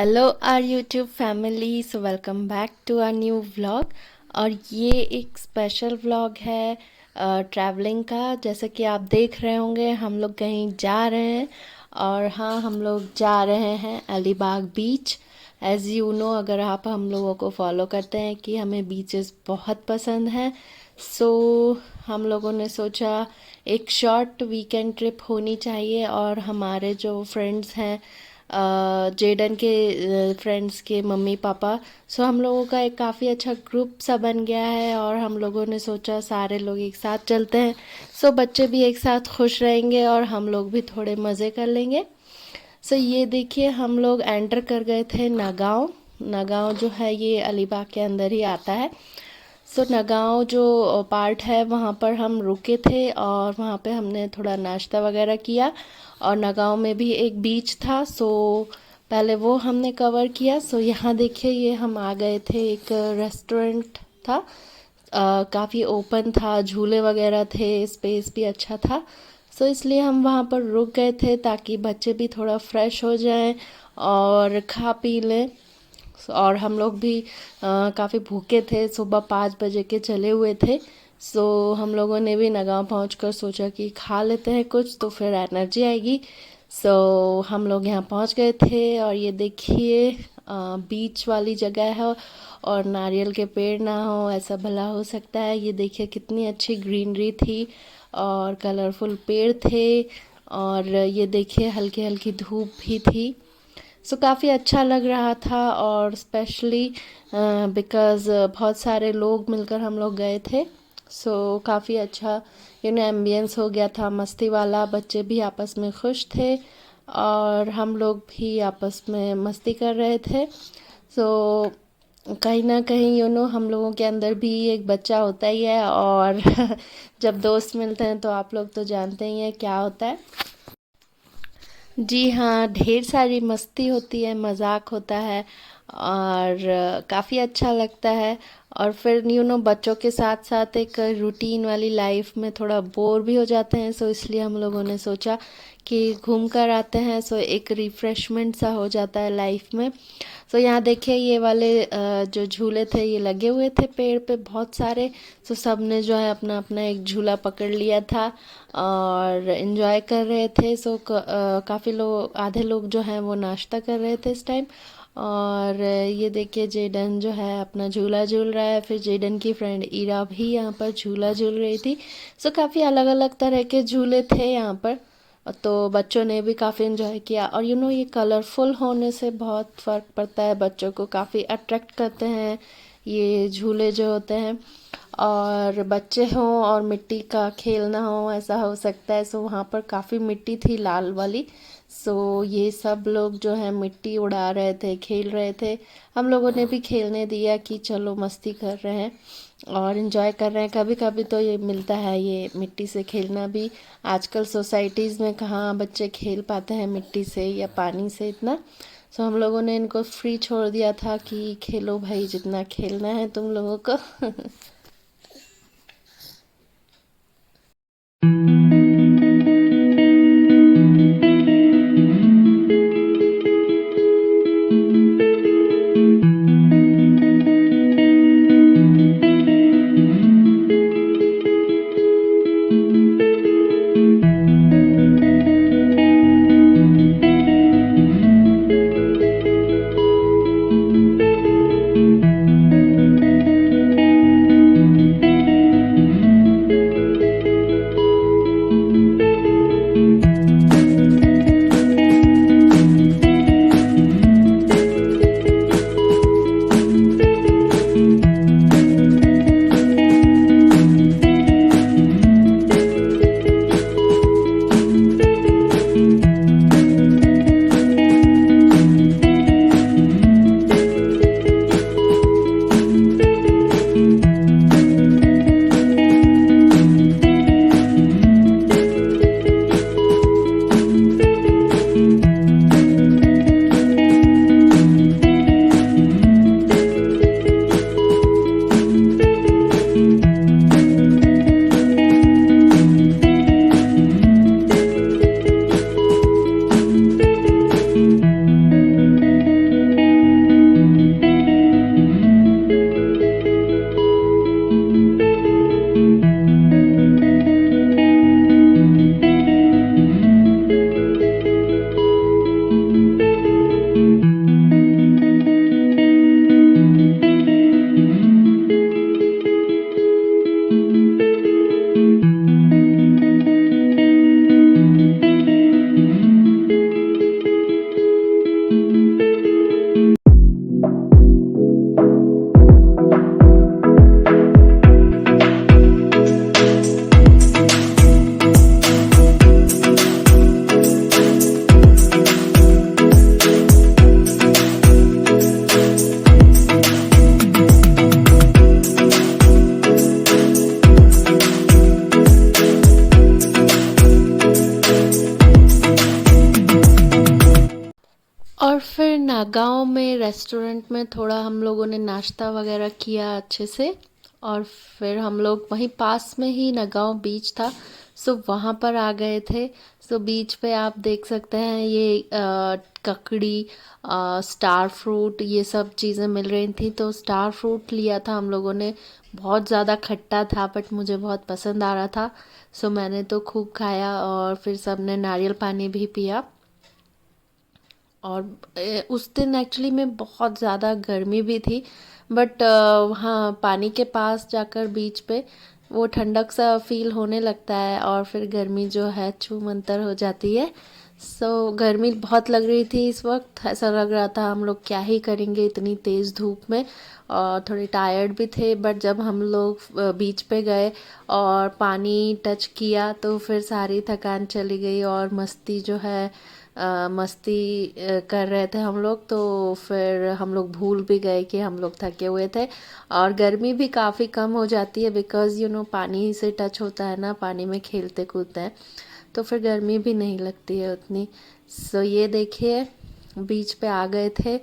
Hello our YouTube family, so welcome back to our new vlog. और ये एक special vlog है travelling का। जैसे कि आप देख रहे होंगे हम लोग कहीं जा रहे हैं। और हाँ, हम लोग जा रहे हैं अलीबाग बीच। एज़ यू नो, अगर आप हम लोगों को फॉलो करते हैं कि हमें बीचेस बहुत पसंद हैं। सो हम लोगों ने सोचा एक शॉर्ट वीकेंड ट्रिप होनी चाहिए। और हमारे जो फ्रेंड्स हैं, जेडन के फ्रेंड्स के मम्मी पापा, सो हम लोगों का एक काफ़ी अच्छा ग्रुप सा बन गया है। और हम लोगों ने सोचा सारे लोग एक साथ चलते हैं। सो बच्चे भी एक साथ खुश रहेंगे और हम लोग भी थोड़े मज़े कर लेंगे। सो ये देखिए, हम लोग एंटर कर गए थे नगांव। नगांव जो है ये अलीबाग के अंदर ही आता है। सो नगांव जो पार्ट है वहाँ पर हम रुके थे और वहाँ पे हमने थोड़ा नाश्ता वगैरह किया। और नगांव में भी एक बीच था, सो पहले वो हमने कवर किया। सो यहाँ देखिए, ये हम आ गए थे, एक रेस्टोरेंट था। काफ़ी ओपन था, झूले वगैरह थे, स्पेस भी अच्छा था। सो इसलिए हम वहाँ पर रुक गए थे ताकि बच्चे भी थोड़ा फ्रेश हो जाएं और खा पी लें। और हम लोग भी काफ़ी भूखे थे, सुबह 5 बजे के चले हुए थे। सो हम लोगों ने भी नगांव पहुंचकर सोचा कि खा लेते हैं कुछ तो फिर एनर्जी आएगी। सो हम लोग यहाँ पहुंच गए थे और ये देखिए, बीच वाली जगह है और नारियल के पेड़ ना हो ऐसा भला हो सकता है। ये देखिए कितनी अच्छी ग्रीनरी थी और कलरफुल पेड़ थे। और ये देखिए हल्की हल्की धूप भी थी। सो काफ़ी अच्छा लग रहा था। और स्पेशली बिकॉज़ बहुत सारे लोग मिलकर हम लोग गए थे। सो काफ़ी अच्छा एम्बियंस हो गया था, मस्ती वाला। बच्चे भी आपस में खुश थे और हम लोग भी आपस में मस्ती कर रहे थे। सो कहीं ना कहीं हम लोगों के अंदर भी एक बच्चा होता ही है। और जब दोस्त मिलते हैं तो आप लोग तो जानते ही हैं क्या होता है। जी हाँ, ढेर सारी मस्ती होती है, मज़ाक होता है और काफ़ी अच्छा लगता है। और फिर बच्चों के साथ साथ एक रूटीन वाली लाइफ में थोड़ा बोर भी हो जाते हैं। सो इसलिए हम लोगों ने सोचा कि घूम कर आते हैं, सो एक रिफ़्रेशमेंट सा हो जाता है लाइफ में। सो यहाँ देखिए, ये वाले जो झूले थे ये लगे हुए थे पेड़ पे बहुत सारे। सो सब ने जो है अपना अपना एक झूला पकड़ लिया था और इन्जॉय कर रहे थे। सो काफ़ी लोग, आधे लोग जो हैं वो नाश्ता कर रहे थे इस टाइम। और ये देखिए, जेडन जो है अपना झूला झूल रहा है। फिर जेडन की फ्रेंड ईरा भी यहाँ पर झूला झूल रही थी। सो काफ़ी अलग अलग तरह के झूले थे यहाँ पर। तो बच्चों ने भी काफ़ी इन्जॉय किया। और ये कलरफुल होने से बहुत फ़र्क पड़ता है, बच्चों को काफ़ी अट्रैक्ट करते हैं ये झूले जो होते हैं। और बच्चे हों और मिट्टी का खेलना हो ऐसा हो सकता है। सो वहाँ पर काफ़ी मिट्टी थी लाल वाली। सो ये सब लोग जो है मिट्टी उड़ा रहे थे, खेल रहे थे। हम लोगों ने भी खेलने दिया कि चलो मस्ती कर रहे हैं और इन्जॉय कर रहे हैं। कभी कभी तो ये मिलता है ये मिट्टी से खेलना भी। आजकल सोसाइटीज़ में कहाँ बच्चे खेल पाते हैं मिट्टी से या पानी से इतना। सो हम लोगों ने इनको फ्री छोड़ दिया था कि खेलो भाई, जितना खेलना है तुम लोगों को। नगाँव में रेस्टोरेंट में थोड़ा हम लोगों ने नाश्ता वगैरह किया अच्छे से, और फिर हम लोग वहीं पास में ही नगाँव बीच था, सो वहाँ पर आ गए थे। सो बीच पे आप देख सकते हैं ये ककड़ी, स्टार फ्रूट, ये सब चीज़ें मिल रही थी। तो स्टार फ्रूट लिया था हम लोगों ने, बहुत ज़्यादा खट्टा था बट मुझे बहुत पसंद आ रहा था, सो मैंने तो खूब खाया। और फिर सबने नारियल पानी भी पिया। और उस दिन एक्चुअली में बहुत ज़्यादा गर्मी भी थी, बट वहाँ पानी के पास जाकर बीच पे वो ठंडक सा फील होने लगता है, और फिर गर्मी जो है छू मंतर हो जाती है। सो गर्मी बहुत लग रही थी इस वक्त, ऐसा लग रहा था हम लोग क्या ही करेंगे इतनी तेज़ धूप में, और थोड़े टायर्ड भी थे। बट जब हम लोग बीच पे गए और पानी टच किया तो फिर सारी थकान चली गई, और मस्ती जो है मस्ती कर रहे थे हम लोग। तो फिर हम लोग भूल भी गए कि हम लोग थके हुए थे, और गर्मी भी काफ़ी कम हो जाती है, बिकॉज़ पानी से टच होता है ना, पानी में खेलते कूदते हैं, तो फिर गर्मी भी नहीं लगती है उतनी। सो ये देखिए बीच पे आ गए थे,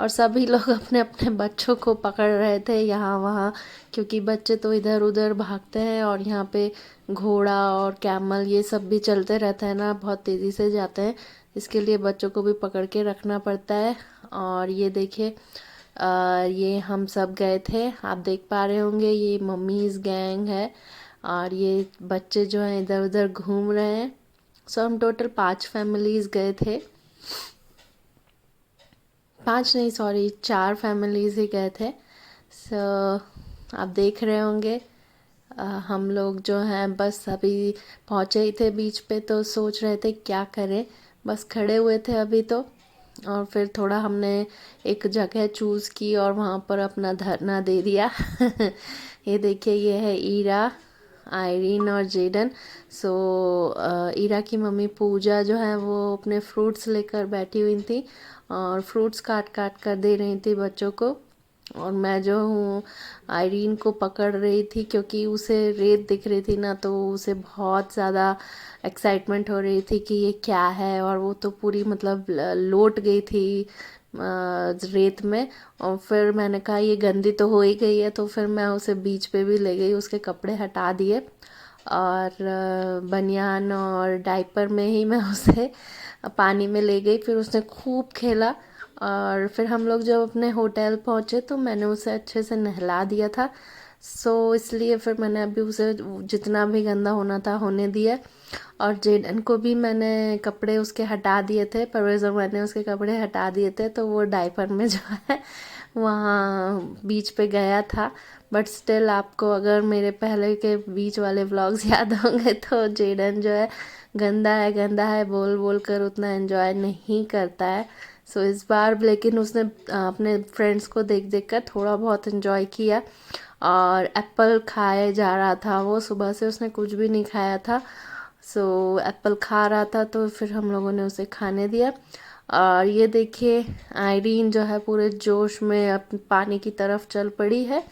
और सभी लोग अपने अपने बच्चों को पकड़ रहे थे यहाँ वहाँ, क्योंकि बच्चे तो इधर उधर भागते हैं, और यहाँ पे घोड़ा और कैमल ये सब भी चलते रहता है ना, बहुत तेज़ी से जाते हैं, इसके लिए बच्चों को भी पकड़ के रखना पड़ता है। और ये देखिए ये हम सब गए थे, आप देख पा रहे होंगे ये मम्मीज़ गैंग है, और ये बच्चे जो हैं इधर उधर घूम रहे हैं। सो हम टोटल 5 फैमिलीज़ गए थे, 5 नहीं सॉरी 4 फैमिलीज़ ही गए थे। सो आप देख रहे होंगे हम लोग जो हैं बस अभी पहुँचे ही थे बीच पे, तो सोच रहे थे क्या करें, बस खड़े हुए थे अभी तो। और फिर थोड़ा हमने एक जगह चूज़ की और वहाँ पर अपना धरना दे दिया। ये देखिए ये है ईरा, आयरीन और जेडन। सो ईरा की मम्मी पूजा जो है वो अपने फ्रूट्स लेकर बैठी हुई थी, और फ्रूट्स काट काट कर दे रही थी बच्चों को। और मैं जो हूँ आयरीन को पकड़ रही थी, क्योंकि उसे रेत दिख रही थी ना, तो उसे बहुत ज़्यादा एक्साइटमेंट हो रही थी कि ये क्या है, और वो तो पूरी मतलब लोट गई थी रेत में। और फिर मैंने कहा ये गंदी तो हो ही गई है, तो फिर मैं उसे बीच पे भी ले गई, उसके कपड़े हटा दिए, और बनियान और डायपर में ही मैं उसे पानी में ले गई। फिर उसने खूब खेला, और फिर हम लोग जब अपने होटल पहुँचे तो मैंने उसे अच्छे से नहला दिया था। सो इसलिए फिर मैंने अभी उसे जितना भी गंदा होना था होने दिया। और जेडन को भी मैंने कपड़े उसके हटा दिए थे, परवेज़ और मैंने उसके कपड़े हटा दिए थे, तो वो डायपर में जो है वहाँ बीच पे गया था। बट स्टिल आपको अगर मेरे पहले के बीच वाले व्लॉग्स याद होंगे तो जेडन जो है गंदा है बोल बोल कर उतना एंजॉय नहीं करता है। सो इस बार लेकिन उसने अपने फ्रेंड्स को देख देख कर थोड़ा बहुत एंजॉय किया, और एप्पल खाए जा रहा था वो, सुबह से उसने कुछ भी नहीं खाया था। सो एप्पल खा रहा था, तो फिर हम लोगों ने उसे खाने दिया। और ये देखिए आयरीन जो है पूरे जोश में पानी की तरफ चल पड़ी है।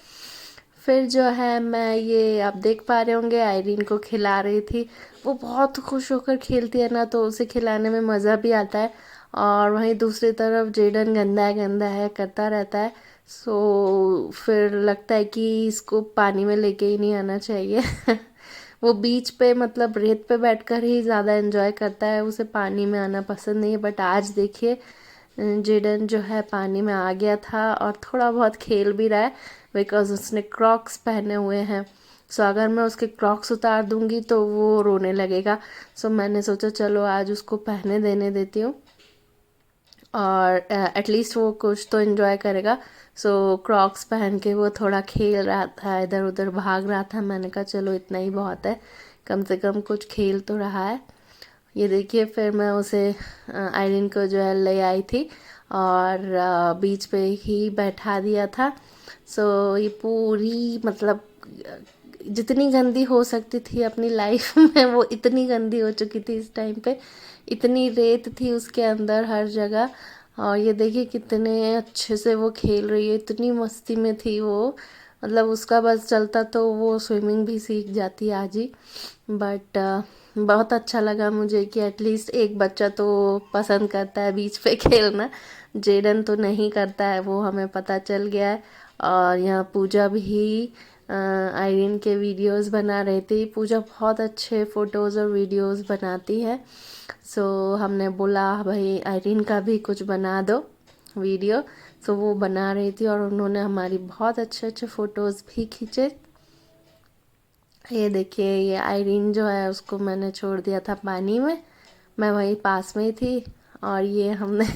फिर जो है मैं ये आप देख पा रहे होंगे आयरीन को खिला रही थी, वो बहुत खुश होकर खेलती है ना, तो उसे खिलाने में मज़ा भी आता है। और वहीं दूसरी तरफ जेडन गंदा है करता रहता है। सो फिर लगता है कि इसको पानी में लेके ही नहीं आना चाहिए। वो बीच पे मतलब रेत पे बैठकर ही ज़्यादा एंजॉय करता है, उसे पानी में आना पसंद नहीं है। बट आज देखिए जेडन जो है पानी में आ गया था, और थोड़ा बहुत खेल भी रहा है, बिकॉज़ उसने क्रॉक्स पहने हुए हैं। सो अगर मैं उसके क्रॉक्स उतार दूंगी तो वो रोने लगेगा। सो मैंने सोचा चलो आज उसको पहने देने देती हूँ, और एटलीस्ट वो कुछ तो एंजॉय करेगा। सो क्रॉक्स पहन के वो थोड़ा खेल रहा था, इधर उधर भाग रहा था। मैंने कहा चलो इतना ही बहुत है, कम से कम कुछ खेल तो रहा है। ये देखिए फिर मैं उसे आयरन को जो है ले आई थी, और बीच पे ही बैठा दिया था। सो ये पूरी मतलब जितनी गंदी हो सकती थी अपनी लाइफ में वो इतनी गंदी हो चुकी थी इस टाइम पे, इतनी रेत थी उसके अंदर हर जगह। और ये देखिए कितने अच्छे से वो खेल रही है, इतनी मस्ती में थी वो, मतलब उसका बस चलता तो वो स्विमिंग भी सीख जाती आज ही। बट बहुत अच्छा लगा मुझे कि एटलीस्ट एक बच्चा तो पसंद करता है बीच पे खेलना, जेडन तो नहीं करता है, वो हमें पता चल गया है। और यहाँ पूजा भी आयरीन के वीडियोस बना रही थी। पूजा बहुत अच्छे फ़ोटोज़ और वीडियोस बनाती है। सो हमने बोला भाई आयरीन का भी कुछ बना दो वीडियो। सो वो बना रही थी और उन्होंने हमारी बहुत अच्छे अच्छे फ़ोटोज़ भी खींचे। ये देखिए, ये आयरीन जो है उसको मैंने छोड़ दिया था पानी में, मैं वहीं पास में ही थी। और ये हमने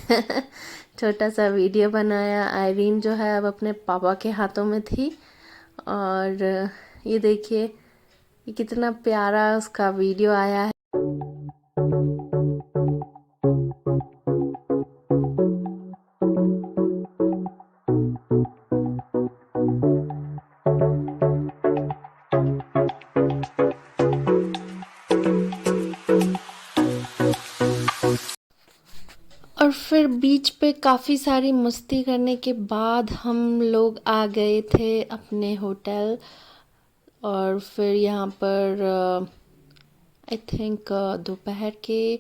छोटा सा वीडियो बनाया। आयरीन जो है अब अपने पापा के हाथों में थी। और ये देखिए, ये कितना प्यारा उसका वीडियो आया है। और फिर बीच पे काफ़ी सारी मस्ती करने के बाद हम लोग आ गए थे अपने होटल। और फिर यहाँ पर आई थिंक दोपहर के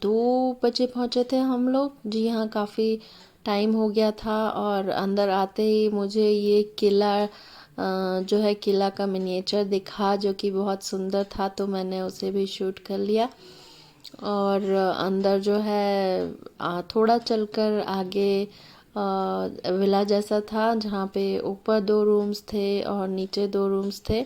2 बजे पहुँचे थे हम लोग। जी हाँ, काफ़ी टाइम हो गया था। और अंदर आते ही मुझे ये किला जो है, किला का मिनिएचर दिखा, जो कि बहुत सुंदर था, तो मैंने उसे भी शूट कर लिया। और अंदर जो है थोड़ा चलकर आगे विला जैसा था, जहाँ पे ऊपर 2 रूम्स थे और नीचे 2 रूम्स थे।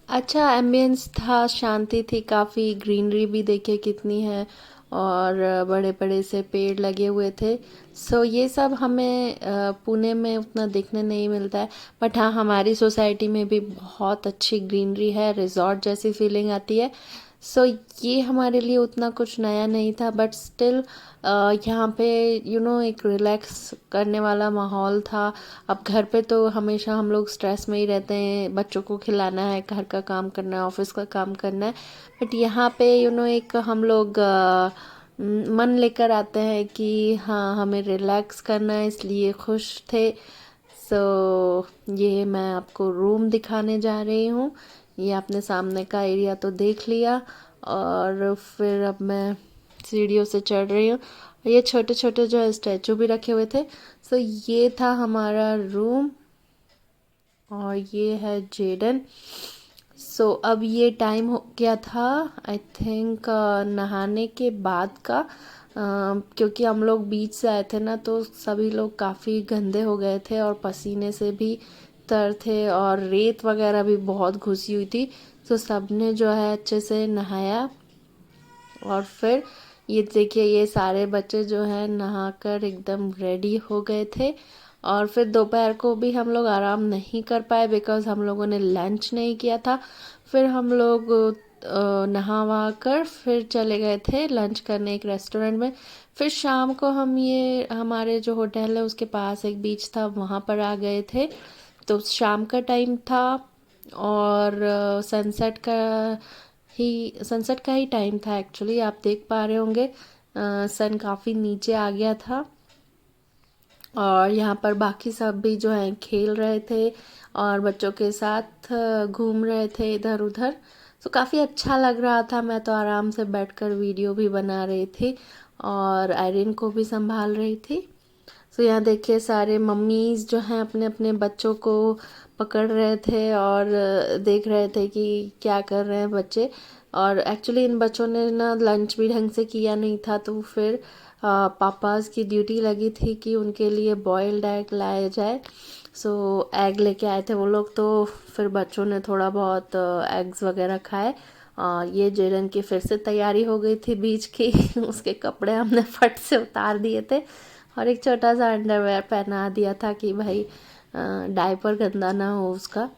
अच्छा एम्बियंस था, शांति थी काफ़ी, ग्रीनरी भी देखिए कितनी है, और बड़े बड़े से पेड़ लगे हुए थे। सो ये सब हमें पुणे में उतना देखने नहीं मिलता है। बट हाँ, हमारी सोसाइटी में भी बहुत अच्छी ग्रीनरी है, रिजॉर्ट जैसी फीलिंग आती है। सो ये हमारे लिए उतना कुछ नया नहीं था, बट स्टिल यहाँ पे एक रिलैक्स करने वाला माहौल था। अब घर पे तो हमेशा हम लोग स्ट्रेस में ही रहते हैं, बच्चों को खिलाना है, घर का काम करना है, ऑफिस का काम करना है। बट यहाँ पे एक हम लोग मन लेकर आते हैं कि हाँ, हमें रिलैक्स करना है, इसलिए खुश थे। सो ये मैं आपको रूम दिखाने जा रही हूँ। ये आपने सामने का एरिया तो देख लिया, और फिर अब मैं सीढ़ियों से चढ़ रही हूँ। ये छोटे छोटे जो है स्टैचू भी रखे हुए थे। सो ये था हमारा रूम, और ये है जेडन। सो अब ये टाइम हो गया था आई थिंक नहाने के बाद का, क्योंकि हम लोग बीच से आए थे ना, तो सभी लोग काफ़ी गंदे हो गए थे और पसीने से भी तर थे, और रेत वगैरह भी बहुत घुसी हुई थी। तो सबने जो है अच्छे से नहाया। और फिर ये देखिए, ये सारे बच्चे जो हैं नहाकर एकदम रेडी हो गए थे। और फिर दोपहर को भी हम लोग आराम नहीं कर पाए, बिकॉज़ हम लोगों ने लंच नहीं किया था। फिर हम लोग नहा वहा कर फिर चले गए थे लंच करने एक रेस्टोरेंट में। फिर शाम को हम ये हमारे जो होटल है उसके पास एक बीच था, वहाँ पर आ गए थे। तो शाम का टाइम था, और सनसेट का ही टाइम था एक्चुअली। आप देख पा रहे होंगे सन काफ़ी नीचे आ गया था। और यहाँ पर बाकी सब भी जो हैं खेल रहे थे और बच्चों के साथ घूम रहे थे इधर उधर। तो काफ़ी अच्छा लग रहा था। मैं तो आराम से बैठकर वीडियो भी बना रही थी और आयरिन को भी संभाल रही थी। तो यहाँ देखिए, सारे मम्मीज़ जो हैं अपने अपने बच्चों को पकड़ रहे थे और देख रहे थे कि क्या कर रहे हैं बच्चे। और एक्चुअली इन बच्चों ने ना लंच भी ढंग से किया नहीं था, तो फिर पापास की ड्यूटी लगी थी कि उनके लिए बॉइल्ड एग लाया जाए। सो एग लेके आए थे वो लोग, तो फिर बच्चों ने थोड़ा बहुत एग्स वगैरह खाए। ये जेडन की फिर से तैयारी हो गई थी बीच की उसके कपड़े हमने फट से उतार दिए थे और एक छोटा सा अंडरवेयर पहना दिया था कि भाई डायपर गंदा ना हो उसका।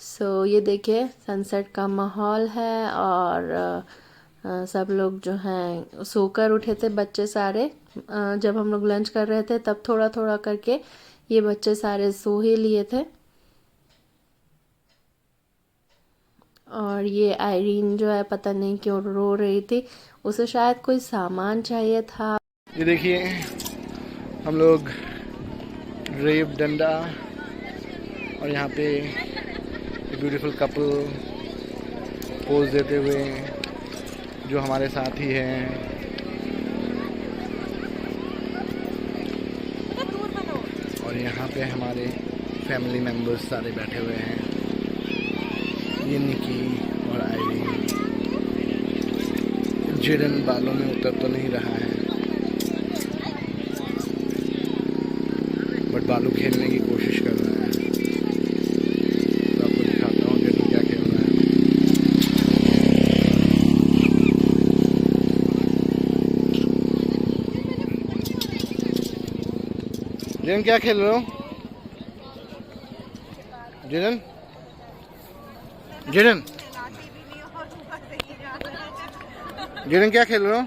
सो ये देखिए, सनसेट का माहौल है, और सब लोग जो हैं सोकर उठे थे बच्चे सारे। जब हम लोग लंच कर रहे थे तब थोड़ा थोड़ा करके ये बच्चे सारे सो ही लिए थे। और ये आयरीन जो है पता नहीं क्यों रो रही थी, उसे शायद कोई सामान चाहिए था। ये देखिए, हम लोग रेप डंडा, और यहाँ पे ब्यूटीफुल कपल पोज देते हुए जो हमारे साथी हैं पे हमारे फैमिली मेम्बर्स सारे बैठे हुए हैं। ये निकी और आयरीन। जेडन बालों में उतर तो नहीं रहा है, बट बालू खेलने की कोशिश कर रहा है। तो आपको दिखाता हूँ जेडन क्या खेल रहा है। जेडन क्या खेल रहे हो? जेडन जेडन जेडन क्या खेल रहे हो?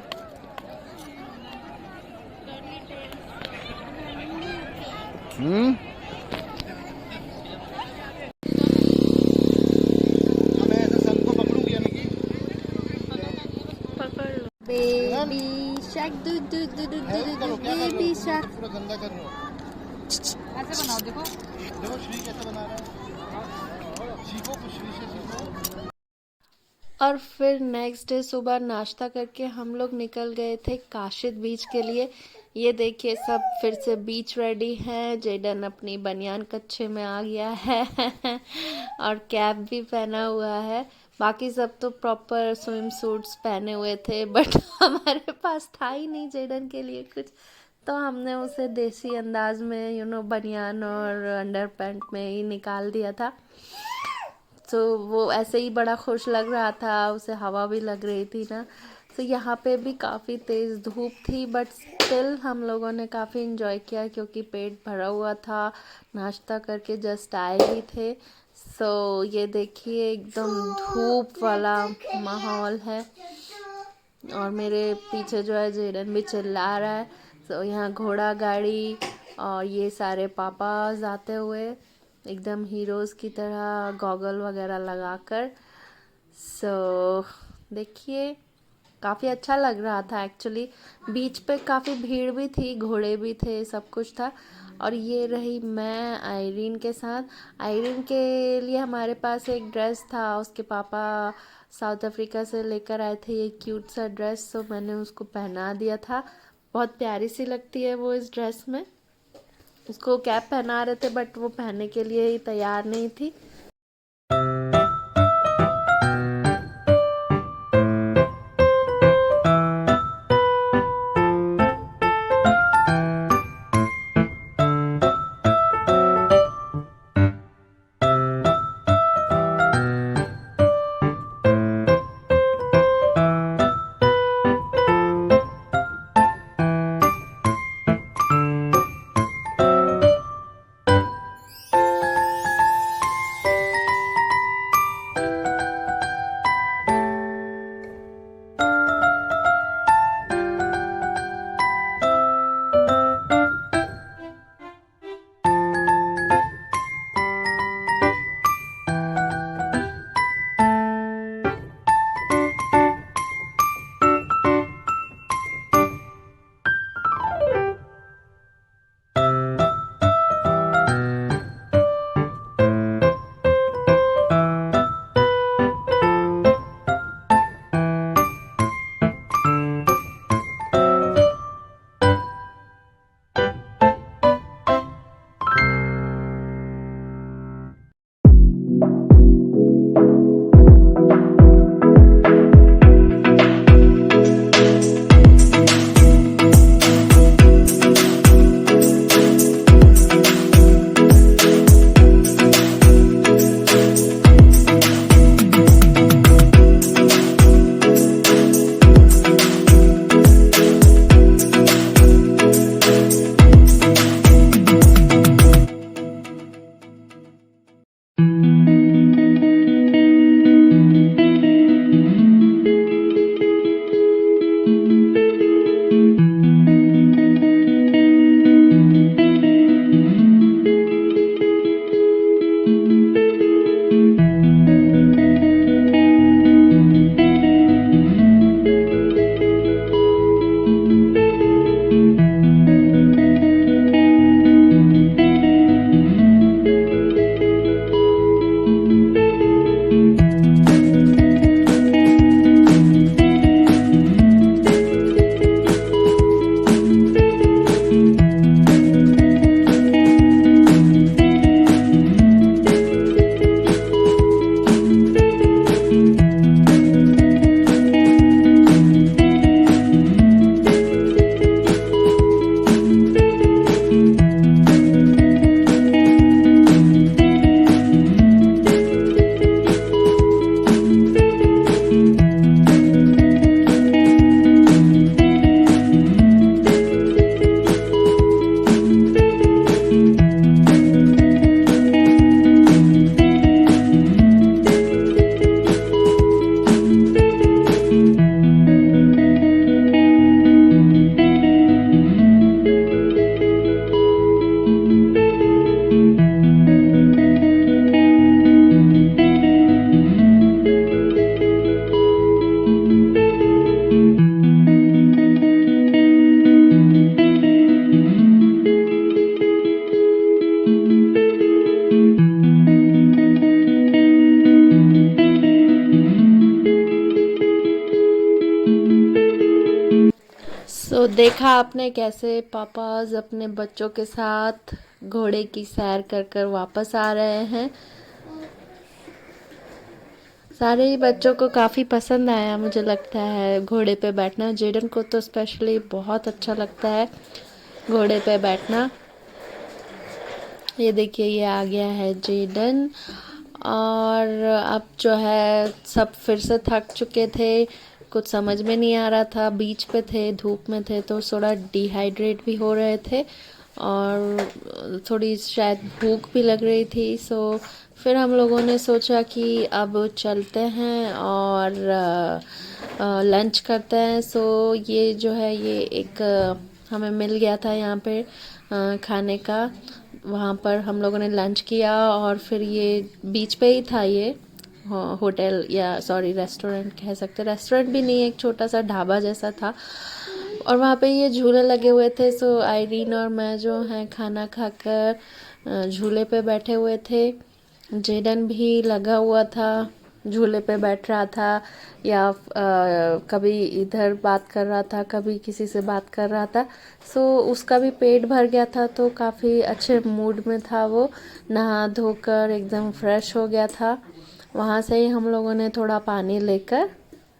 मैं ऐसे सन को पकड़ूंगी यानी कि पकड़ लो। बेबी शार्क दू दू दू दू दू बेबी शार्क। पूरा गंदा कर रहे हो। ऐसे बनाओ, देखो देखो श्री कैसे बना रहा है। सीखो कुछ श्री से सीखो। और फिर नेक्स्ट डे सुबह नाश्ता करके हम लोग निकल गए थे काशिद बीच के लिए। ये देखिए सब फिर से बीच रेडी है। जेडन अपनी बनियान कच्छे में आ गया है और कैप भी पहना हुआ है। बाकी सब तो प्रॉपर स्विम सूट्स पहने हुए थे, बट हमारे पास था ही नहीं जेडन के लिए कुछ, तो हमने उसे देसी अंदाज में बनियान और अंडर पैंट में ही निकाल दिया था। तो वो ऐसे ही बड़ा खुश लग रहा था, उसे हवा भी लग रही थी ना। तो यहाँ पे भी काफ़ी तेज़ धूप थी, बट स्टिल हम लोगों ने काफ़ी इन्जॉय किया क्योंकि पेट भरा हुआ था। नाश्ता करके जस्ट आए ही थे। सो ये देखिए एकदम धूप वाला माहौल है और मेरे पीछे जो है जेडन भी चिल्ला रहा है। सो यहाँ घोड़ा गाड़ी और ये सारे पापाज आते हुए एकदम हीरोज़ की तरह गॉगल वगैरह लगाकर। सो देखिए काफ़ी अच्छा लग रहा था एक्चुअली। बीच पे काफ़ी भीड़ भी थी, घोड़े भी थे, सब कुछ था। और ये रही मैं आयरीन के साथ। आयरीन के लिए हमारे पास एक ड्रेस था, उसके पापा साउथ अफ्रीका से लेकर आए थे ये क्यूट सा ड्रेस, तो मैंने उसको पहना दिया था। बहुत प्यारी सी लगती है वो इस ड्रेस में। उसको कैप पहना रहे थे बट वो पहनने के लिए ही तैयार नहीं थी। देखा आपने कैसे पापाज अपने बच्चों के साथ घोड़े की सैर कर कर वापस आ रहे हैं। सारे ही बच्चों को काफ़ी पसंद आया, मुझे लगता है घोड़े पे बैठना। जेडन को तो स्पेशली बहुत अच्छा लगता है घोड़े पे बैठना। ये देखिए ये आ गया है जेडन। और अब जो है सब फिर से थक चुके थे, कुछ समझ में नहीं आ रहा था, बीच पे थे, धूप में थे, तो थोड़ा डिहाइड्रेट भी हो रहे थे और थोड़ी शायद भूख भी लग रही थी। सो फिर हम लोगों ने सोचा कि अब चलते हैं और लंच करते हैं। सो ये जो है ये एक हमें मिल गया था यहाँ पे खाने का। वहाँ पर हम लोगों ने लंच किया और फिर ये बीच पे ही था ये होटल, या सॉरी रेस्टोरेंट कह सकते, रेस्टोरेंट भी नहीं, एक छोटा सा ढाबा जैसा था। और वहाँ पे ये झूले लगे हुए थे। सो आयरीन और मैं जो है खाना खाकर झूले पे बैठे हुए थे। जेडन भी लगा हुआ था, झूले पे बैठ रहा था, या कभी इधर बात कर रहा था, कभी किसी से बात कर रहा था। सो उसका भी पेट भर गया था, तो काफ़ी अच्छे मूड में था वो, नहा धोकर एकदम फ्रेश हो गया था। वहाँ से ही हम लोगों ने थोड़ा पानी लेकर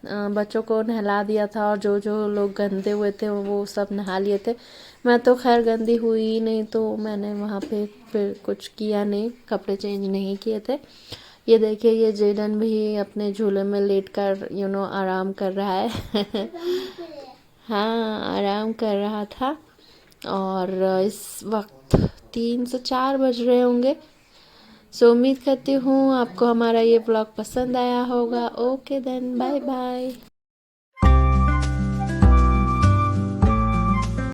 बच्चों को नहला दिया था, और जो जो लोग गंदे हुए थे वो सब नहा लिए थे। मैं तो खैर गंदी हुई ही नहीं, तो मैंने वहाँ पे फिर कुछ किया नहीं, कपड़े चेंज नहीं किए थे। ये देखिए ये जेडन भी अपने झूले में लेटकर आराम कर रहा है हाँ आराम कर रहा था। और इस वक्त 3 से 4 बज रहे होंगे। सो उम्मीद करती हूँ आपको हमारा ये ब्लॉग पसंद आया होगा। Okay then, bye bye.